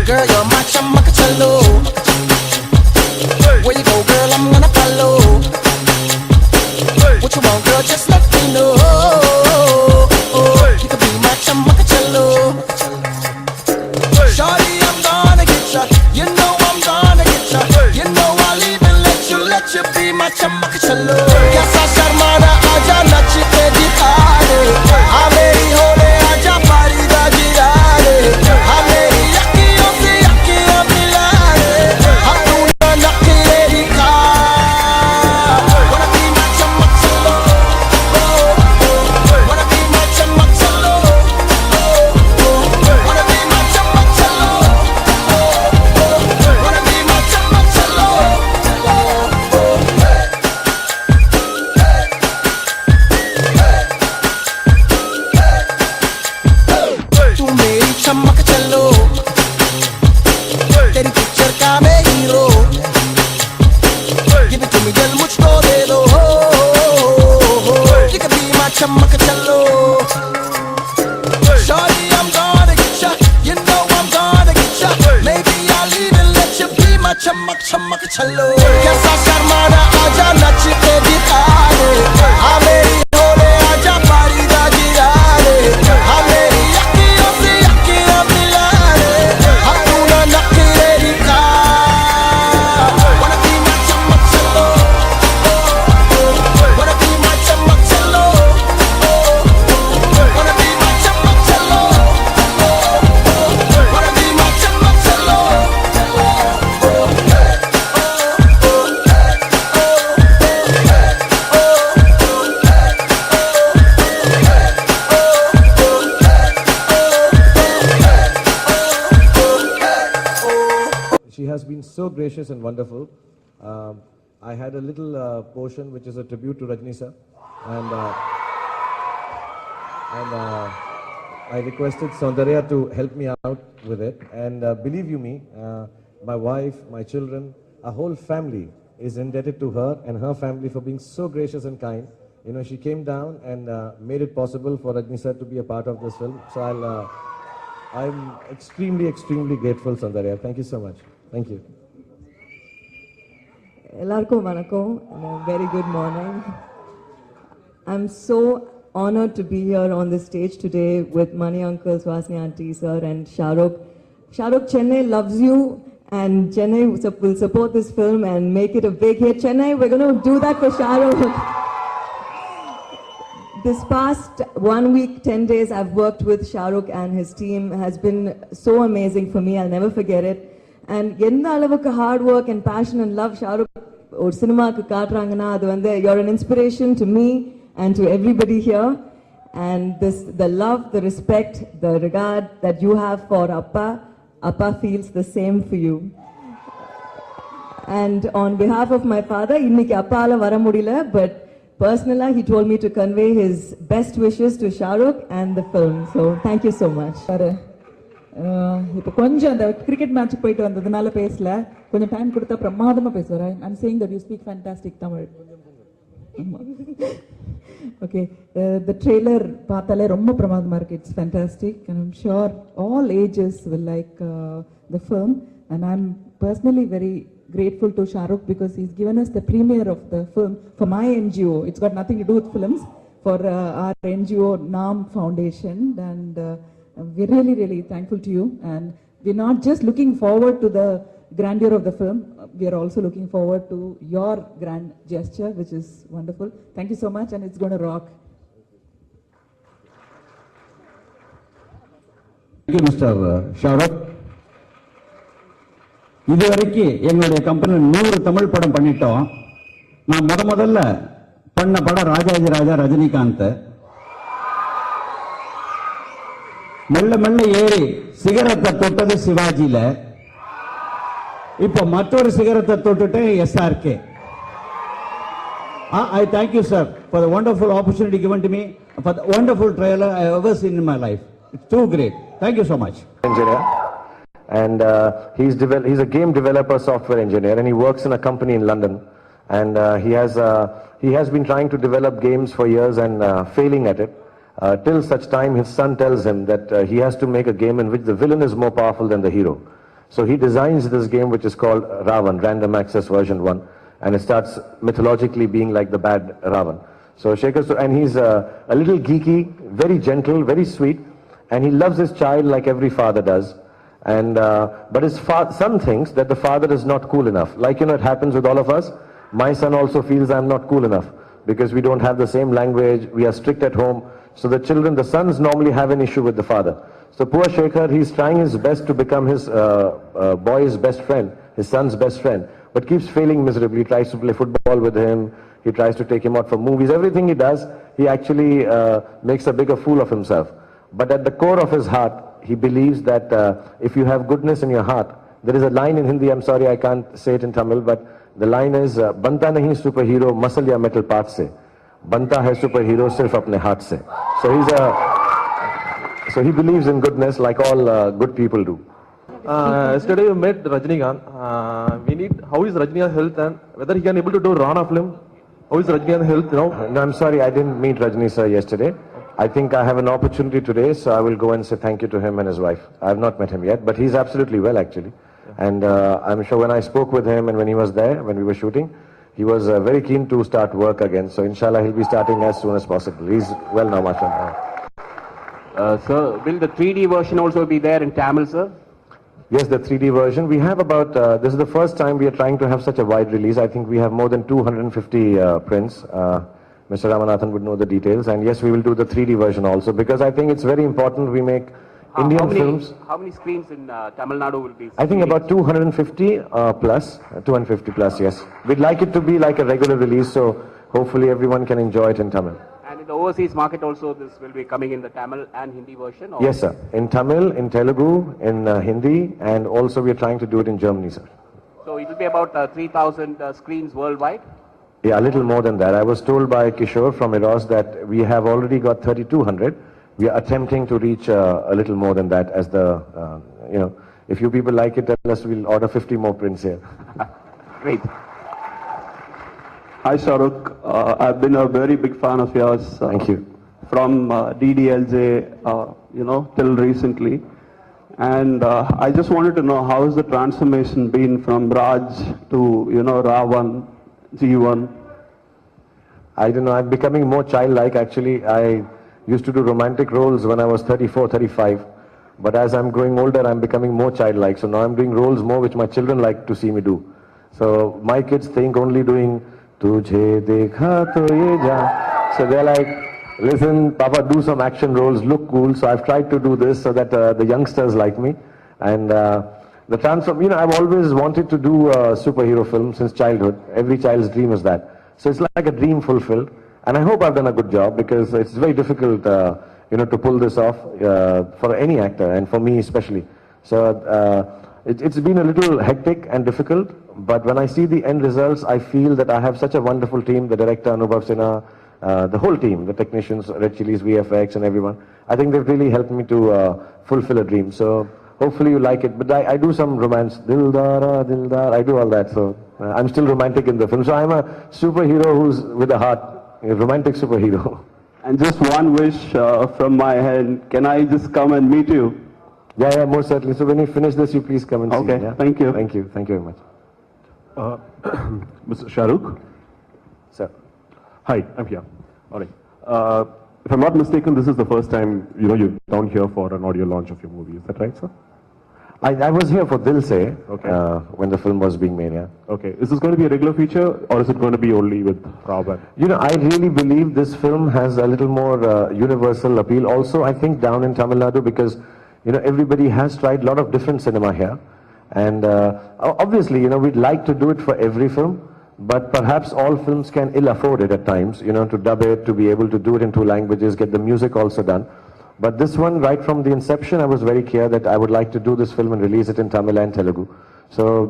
Girl, you're my chamakachallo. Where you go, girl, I'm gonna follow. What you want, girl, just let me know. You can be my chamakachallo. Shawty, I'm gonna get ya. You know I'm gonna get ya. You know I'll even let you be my chamakachallo. Kaisa sharmana aaja nach ke dikhane. Ha meri hole aaja pari da girane. Ha meri akhiyon se akhiyan milane. Ha tu na nakhre dikha. Wanna be my chamakachallo. Wanna be my chamakachallo. Wanna be my chamakachallo. Wanna be my chamakachallo. तू मेरी चमक चलो, तेरी picture का मैं hero, give it to me दिल मुझको दे दो, you can be my चमक चलो. Shawty, I'm gonna get ya, you know I'm gonna get ya, maybe I'll even let you be my चमक चमक चलो. कैसा शर्माना आजा नच के दिखा दे, हाँ मेरी होले आजा पारी दा गिराने, हाँ मेरी अखियों से अखियां मिला दे, हाँ तू ना नखरे दिखा. Wanna be my चमक चलो, wanna be my चमक चलो, wanna be my चमक चलो, wanna be my चमक चलो. She has been so gracious and wonderful. I had a little portion which is a tribute to Rajni sir, and I requested Saundarya to help me out with it. And believe you me, my wife, my children, our whole family is indebted to her and her family for being so gracious and kind. You know, she came down and made it possible for Rajni sir to be a part of this film. So I'm extremely, extremely grateful, Saundarya. Thank you so much. Thank you. Ellarkum vanakkam and a very good morning. I'm so honored to be here on the stage today with Mani Uncle, Swasni Auntie sir and Shahrukh. Shahrukh, Chennai loves you and Chennai will support this film and make it a big hit. Chennai, we're going to do that for Shahrukh. This past 1 week, 10 days, I've worked with Shahrukh and his team has been so amazing for me. I'll never forget it. And எந்த அளவுக்கு hard work and passion and love Shahrukh ஒரு சினிமாக்கு காட்டுறாங்கன்னா அது வந்து you're an inspiration to me and to everybody here. And the love, the respect, the regard that you have for Appa feels the same for you. And on behalf of my father, இன்னைக்கு அப்பால வர முடியல, but personally he told me to convey his best wishes to Shahrukh and the film. So thank you so much. இப்போ கொஞ்சம் அந்த cricket match போயிட்டு வந்ததுனால பேசல, கொஞ்சம் டைம் கொடுத்தா பிரமாதமா பேசுவார். I'm saying that you speak fantastic Tamil. Okay, the trailer பார்த்தாலே ரொம்ப பிரமாதமா இருக்கு. It's fantastic and I'm sure all ages will like the film, and I'm personally very grateful to Shahrukh because he's given us the premiere of the film for my NGO. It's got nothing to do with films, for our NGO NAM Foundation, and we're really, really thankful to you. And we're not just looking forward to the grandeur of the film, we are also looking forward to your grand gesture, which is wonderful. Thank you so much, and it's going to rock. Thank you, Mr. Shahrukh. இதுவரைக்கும் எங்களுடைய கம்பெனியில் 100 தமிழ் படம் பண்ணிட்டோம். நான் முதல்ல பண்ண படம் ராஜாஜி ராஜா ரஜினிகாந்த். மெல்ல மெல்ல ஏறி சிகரத்தை தொட்டது சிவாஜில, இப்போ மற்றொரு சிகரத்தை தொட்டுட்டு SRK. I thank you, sir, for the wonderful opportunity given to me, for the wonderful trailer I have ever seen in my life. It's too great. Thank you so much. Engineer. And he's a game developer, software engineer, and he works in a company in London. And he has been trying to develop games for years and failing at it. Till such time his son tells him that he has to make a game in which the villain is more powerful than the hero. So he designs this game which is called Ravan, Random Access version 1, and it starts mythologically being like the bad Ravan. So Shekhar, and he's a little geeky, very gentle, very sweet, and he loves his child like every father does. And but his son thinks that the father is not cool enough. Like, it happens with all of us. My son also feels I'm not cool enough because we don't have the same language. We are strict at home. So the sons normally have an issue with the father. So poor Shekhar, he's trying his best to become his boy's best friend, his son's best friend, but keeps failing miserably. He tries to play football with him. He tries to take him out for movies. Everything he does, he actually makes a bigger fool of himself. But at the core of his heart, he believes that if you have goodness in your heart, there is a line in Hindi, I'm sorry I can't say it in Tamil, but the line is, Banta nahi superhero muscle ya metal parts se. Banta hai superhero sirf apne heart se. So he believes in goodness like all good people do. Yesterday we met Rajinikanth. How is Rajinikanth's health and whether he can able to do Rana film? How is Rajinikanth's health now? No, I'm sorry, I didn't meet Rajni sir yesterday. I think I have an opportunity today, so I will go and say thank you to him and his wife. I have not met him yet, but he's absolutely well actually. Yeah. And I'm sure when I spoke with him and when he was there, when we were shooting, he was very keen to start work again. So inshallah he'll be starting as soon as possible. He's well now, mashallah. Sir, will the 3D version also be there in Tamil, sir? Yes, the 3D version. We have about, this is the first time we are trying to have such a wide release. I think we have more than 250 prints. Mr. Ramanathan would know the details. And yes, we will do the 3D version also because I think it's very important we make Indian films. How many screens in Tamil Nadu will be? I think about 250 plus, 250 plus, yes. We'd like it to be like a regular release, so hopefully everyone can enjoy it in Tamil. And in the overseas market also, this will be coming in the Tamil and Hindi version? Or? Yes, sir. In Tamil, in Telugu, in Hindi, and also we are trying to do it in Germany, sir. So it will be about 3,000 screens worldwide? Yeah, a little more than that. I was told by Kishore from Eros that we have already got 3,200. We are attempting to reach a little more than that as the, if you people like it, tell us, we'll order 50 more prints here. Great. Hi Shahrukh, I've been a very big fan of yours. Thank you. From DDLJ, till recently. And I just wanted to know how has the transformation been from Raj to, Ravan, G1? I don't know, I'm becoming more childlike actually. I used to do romantic roles when I was 34, 35. But as I'm growing older, I'm becoming more childlike. So now I'm doing roles more which my children like to see me do. So my kids think only doing Tujhe dekha to ye ja. So they're like, listen, Papa, do some action roles, look cool. So I've tried to do this so that the youngsters like me. And the transform, I've always wanted to do a superhero film since childhood. Every child's dream is that. So it's like a dream fulfilled. And I hope I've done a good job because it's very difficult, to pull this off for any actor and for me especially. So it's been a little hectic and difficult, but when I see the end results, I feel that I have such a wonderful team, the director Anubhav Sinha, the whole team, the technicians, Red Chili's, VFX and everyone. I think they've really helped me to fulfill a dream. So hopefully you like it. But I do some romance, Dildara, Dildar, I do all that. So I'm still romantic in the film. So I'm a superhero who's with a heart, a romantic superhero. And just one wish from my hand, can I just come and meet you? Yeah, most certainly. So when you finish this, you please come and see. Okay, Yeah? thank you. Thank you very much. Mr. Shahrukh? Sir. Hi, I'm here. All right. If I'm not mistaken, this is the first time, you're down here for an audio launch of your movie. Is that right, sir? I was here for Dil Se, Okay. when the film was being made, yeah. Okay. Is this going to be a regular feature or is it going to be only with Ravan? I really believe this film has a little more universal appeal. Also, I think down in Tamil Nadu because, everybody has tried a lot of different cinema here. And obviously, we'd like to do it for every film, but perhaps all films can ill afford it at times, to dub it, to be able to do it in 2 languages, get the music also done. But this one, right from the inception, I was very clear that I would like to do this film and release it in Tamil and Telugu. So,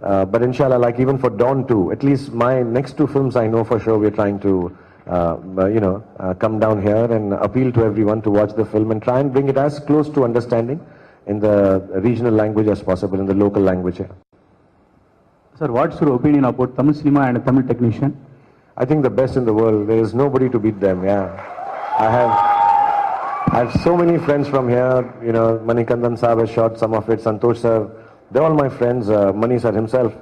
but inshallah, like even for Dawn 2, at least my next 2 films I know for sure we're trying to, come down here and appeal to everyone to watch the film and try and bring it as close to understanding in the regional language as possible, in the local language here. Sir, what's your opinion about Tamil cinema and a Tamil technician? I think the best in the world. There is nobody to beat them, yeah. I have so many friends from here, Manikandan Saab has shot some of it, Santosh sir They're all my friends. Mani sir himself,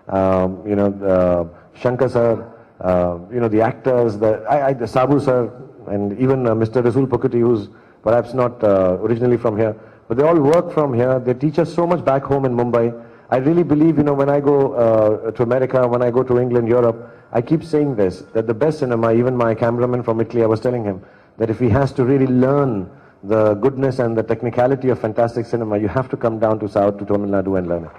Shankar sir, the actors, the Sabu sir, and even Mr. Rasul Pukuti, who's perhaps not originally from here, but they all work from here. They teach us so much back home in Mumbai. I really believe, when I go to America, when I go to England, Europe, I keep saying this, that the best cinema, even my cameraman from Italy, I was telling him, that if he has to really learn the goodness and the technicality of fantastic cinema, you have to come down to South, to Tamil Nadu and learn it.